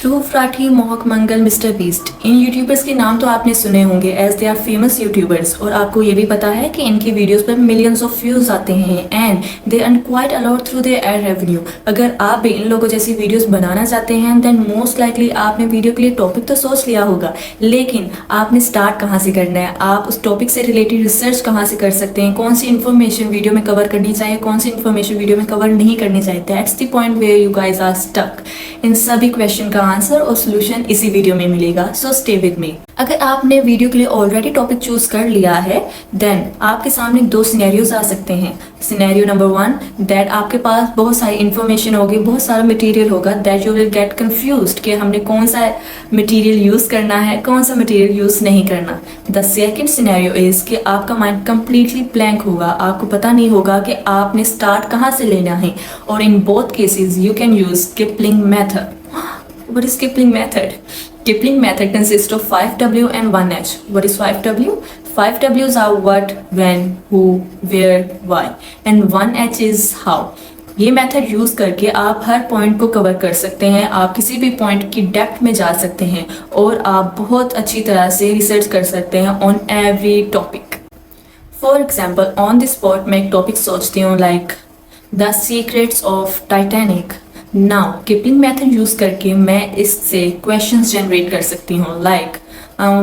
ध्रुव Rathee, Mohak Mangal, mister Beast, इन YouTubers के नाम तो आपने सुने होंगे as they are famous YouTubers. और आपको ये भी पता है कि इनकी वीडियोस पर मिलियंस ऑफ व्यूज आते हैं and they earn quite allot through their ad revenue. अगर आप भी इन लोगों जैसी वीडियोस बनाना चाहते हैं देन मोस्ट लाइकली आपने वीडियो के लिए टॉपिक तो सोच लिया होगा, लेकिन आपने स्टार्ट कहाँ से करना है, आप उस टॉपिक से रिलेटेड रिसर्च कहाँ से कर सकते हैं, कौन सी इन्फॉर्मेशन वीडियो में कवर करनी चाहिए, कौन सी इन्फॉर्मेशन वीडियो में कवर नहीं करनी चाहिए। That's the point where you guys are stuck. इन सभी क्वेश्चन का आंसर और सोल्यूशन इसी वीडियो में मिलेगा, सो स्टे विद मी। अगर आपने वीडियो के लिए ऑलरेडी टॉपिक चूज कर लिया है देन आपके सामने दो सिनेरियोज आ सकते हैं। सिनेरियो नंबर 1, दैट आपके पास बहुत सारी इन्फॉर्मेशन होगी, बहुत सारा मटेरियल होगा, that you will get confused कि हमने कौन सा मटेरियल यूज करना है, कौन सा मटेरियल यूज नहीं करना। द सेकंड सिनेरियो इज कि आपका माइंड कंप्लीटली ब्लैंक होगा, आपको पता नहीं होगा कि आपने स्टार्ट कहाँ से लेना है। और in both cases you can use Kipling method. What is Kipling method? Kipling method consists of 5W and 1H. What is 5W? 5Ws are what, when, who, where, why. And 1H is how. ये method use करके आप हर point को cover कर सकते हैं, आप किसी भी पॉइंट की डेप्थ में जा सकते हैं और आप बहुत अच्छी तरह से रिसर्च कर सकते हैं on every topic. For example on the spot मैं एक टॉपिक सोचती हूँ like the secrets of Titanic. Now Kipling method use करके मैं इससे क्वेश्चंस जनरेट कर सकती हूँ like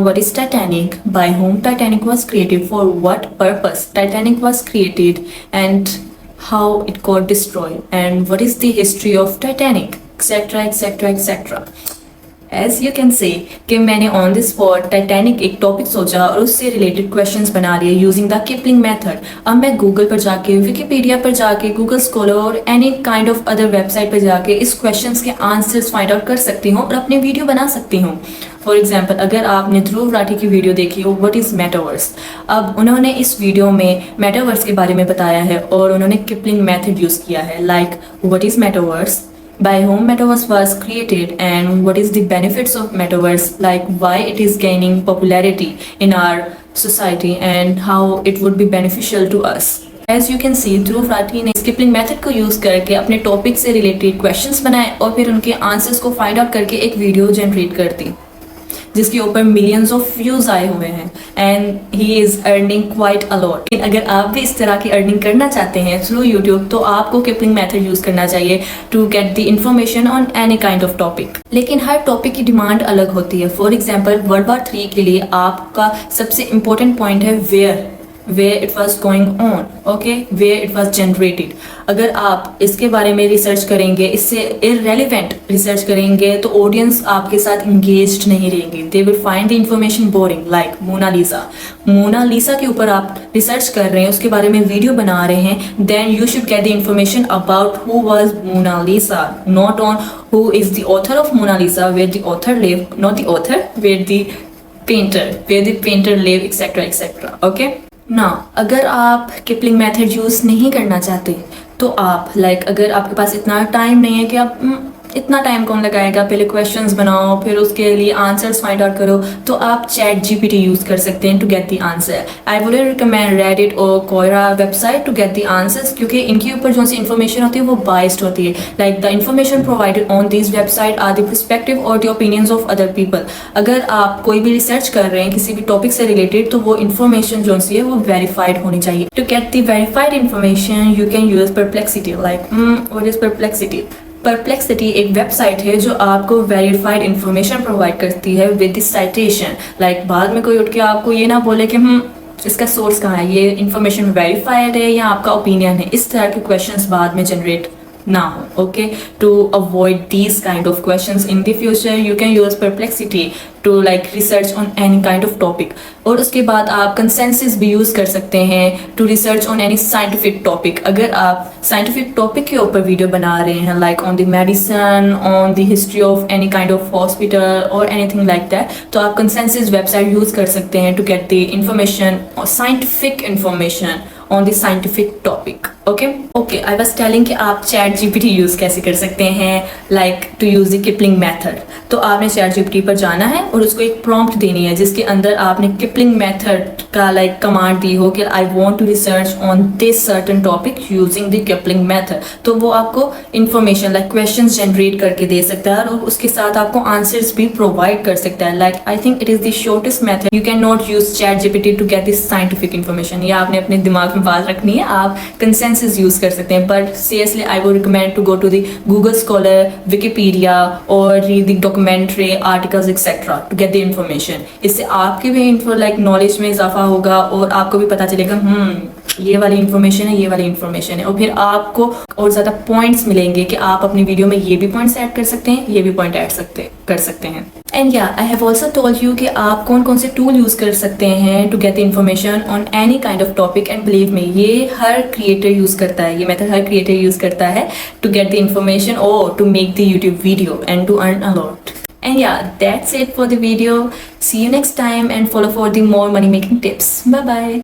what is Titanic, by whom Titanic was created, for what purpose Titanic was created, and how it got destroyed, and what is the history of Titanic, etc etc etc. As you can see कि मैंने on the spot Titanic एक topic सोचा और उससे related questions बना लिए using the Kipling method. अब मैं गूगल पर जाके, विकिपीडिया पर जाके, गूगल स्कॉलर और any kind of other website पर जाके इस क्वेश्चंस के आंसर्स फाइंड आउट कर सकती हूँ और अपनी वीडियो बना सकती हूँ। फॉर एग्जाम्पल अगर आपने ध्रुव राठी की वीडियो देखी हो व्हाट इज़ मेटावर्स, अब उन्होंने इस वीडियो में मेटावर्स के बारे में बताया है और उन्होंने किपलिंग मेथड यूज़ किया है like what is metaverse, by whom metaverse was created, and what is the benefits of metaverse, like why it is gaining popularity in our society and how it would be beneficial to us. As you can see Dhruv Rathee ने Kipling method को use करके अपने topic से related questions बनाए और फिर उनके answers को फाइंड आउट करके एक वीडियो जनरेट कर दी जिसके ऊपर मिलियंस ऑफ व्यूज आए हुए हैं and he is earning quite allot. अगर आप भी इस तरह की अर्निंग करना चाहते हैं थ्रू यूट्यूब तो आपको किपलिंग मेथड यूज करना चाहिए to get the information on any kind of topic. लेकिन हर टॉपिक की डिमांड अलग होती है। फॉर एग्जाम्पल वर्ल्ड वॉर 3 के लिए आपका सबसे इंपॉर्टेंट पॉइंट है where it was going on, okay, where it was generated। अगर आप इसके बारे में रिसर्च करेंगे, इससे irrelevant रिसर्च करेंगे तो ऑडियंस आपके साथ engaged नहीं रहेंगे, they will find the information boring like Mona Lisa के ऊपर आप रिसर्च कर रहे हैं, उसके बारे में वीडियो बना रहे हैं, then you should get the information about who was Mona Lisa, not on who is the author of Mona Lisa, where the author lived, not the author, where the painter lived, etc etc, okay। ना अगर आप Kipling method use नहीं करना चाहते तो आप अगर आपके पास इतना टाइम नहीं है कि आप इतना टाइम कौन लगाएगा, पहले क्वेश्चंस बनाओ फिर उसके लिए आंसर्स फाइंड आउट करो, तो आप चैट जीपीटी यूज़ कर सकते हैं to get the answer. I would recommend Reddit और Quora website to get the answers क्योंकि इनके ऊपर जो सी इन्फॉर्मेशन होती है वो बाइस्ड होती है। Like the information provided on this website are the perspective और the opinions of other people. अगर आप कोई भी रिसर्च कर रहे हैं किसी भी टॉपिक से रिलेटेड तो वो इन्फॉर्मेशन जो सी है वो वेरीफाइड होनी चाहिए। To get the verified information you can use Perplexity. Like what is Perplexity? Perplexity एक वेबसाइट है जो आपको वेरीफाइड इंफॉर्मेशन प्रोवाइड करती है विद द साइटेशन। लाइक बाद में कोई उठ के आपको ये ना बोले कि इसका सोर्स कहाँ है, ये इंफॉर्मेशन वेरीफाइड है या आपका ओपिनियन है, इस तरह के क्वेश्चंस बाद में जनरेट ना हो। Okay, to avoid these kind of questions in the future you can use Perplexity to research on any kind of topic. और उसके बाद आप कंसेंसस भी यूज़ कर सकते हैं to research on any scientific topic. अगर आप साइंटिफिक टॉपिक के ऊपर वीडियो बना रहे हैं like on the medicine, on the history of any kind of hospital और एनीथिंग लाइक दैट, तो आप कंसेंसस वेबसाइट यूज़ कर सकते हैं टू गेट द इंफॉर्मेशन और scientific information on the scientific topic. Okay, I was telling कि आप chat GPT use कैसे कर सकते हैं, like to use the Kipling method. तो आपने चैट जीपीटी पर जाना है और उसको एक प्रॉम्प्ट देनी है जिसके अंदर आपने किपलिंग मेथड का लाइक कमांड दी हो कि I want to research on this certain topic using the Kipling method. तो वो आपको इन्फॉर्मेशन लाइक क्वेश्चंस जनरेट करके दे सकता है और उसके साथ आपको आंसर्स भी प्रोवाइड कर सकता है। Like I think it is the shortest method. You can not use Chat GPT to get this scientific information. ये आपने अपने दिमाग में बात रखनी है, आप कंसेंसस यूज कर सकते हैं, but seriously I would recommend to go to the Google Scholar, Wikipedia और read the documentary articles etcetera to get the information. इससे आपके भी लाइक नॉलेज में इजाफा होगा और आपको भी पता चलेगा ये वाली इन्फॉर्मेशन है, ये वाली इन्फॉर्मेशन है, और फिर आपको और ज़्यादा पॉइंट्स मिलेंगे कि आप अपनी वीडियो में ये भी पॉइंट्स ऐड कर सकते हैं, ये भी पॉइंट ऐड कर सकते हैं। एंड या I have also told you कि आप कौन कौन से टूल यूज़ कर सकते हैं to get information on any kind of topic. And believe me, ये हर क्रिएटर यूज़ करता है, ये मेथड हर क्रिएटर यूज़ करता है टू गेट द इन्फॉर्मेशन और to make the YouTube video and to earn a lot. And yeah, that's it for the video. See you next time and follow for the more money making tips. Bye bye.